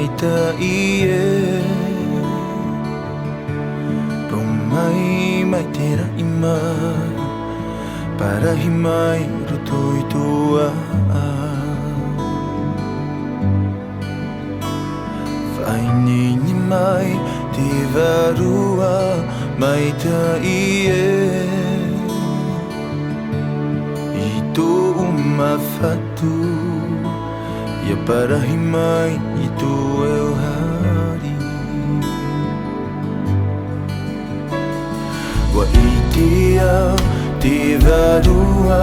maitai e Pumai mai te rai mai Parahi mai roto i tua Whainini mai te varua maitai e I tō umawhatu Ia parahi mai i tō euhari Wa i te au te varua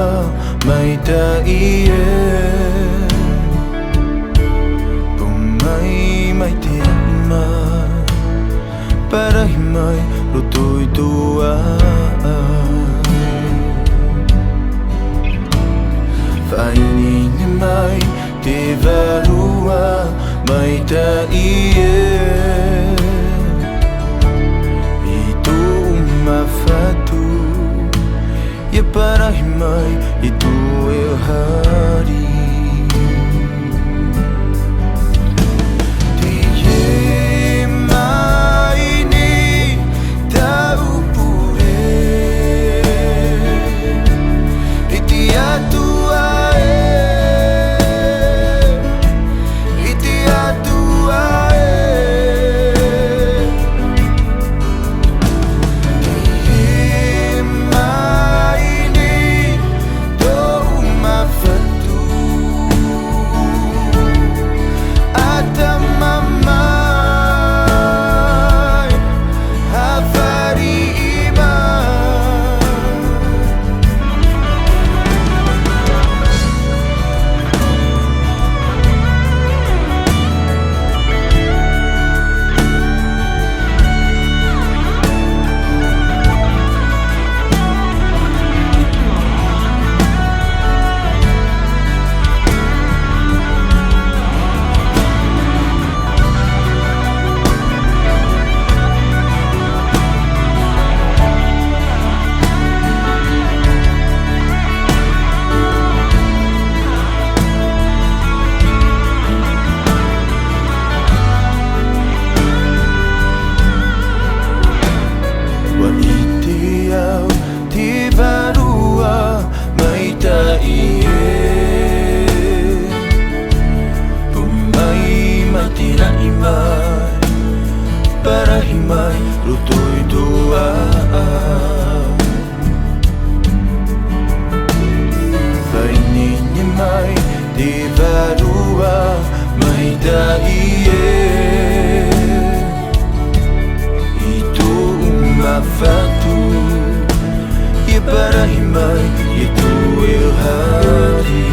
maitai e Pumai mai te ai mai Parahi mai roto i tō Whainini mai te varua maitai e I tō mawhatu Ia parahi mai i tō euhari Parahi mai roto i tō Whainini mai te varua maitai e I tō umawhatu Ia parahi mai i tō euhari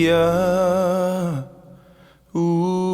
Yeah. Ooh.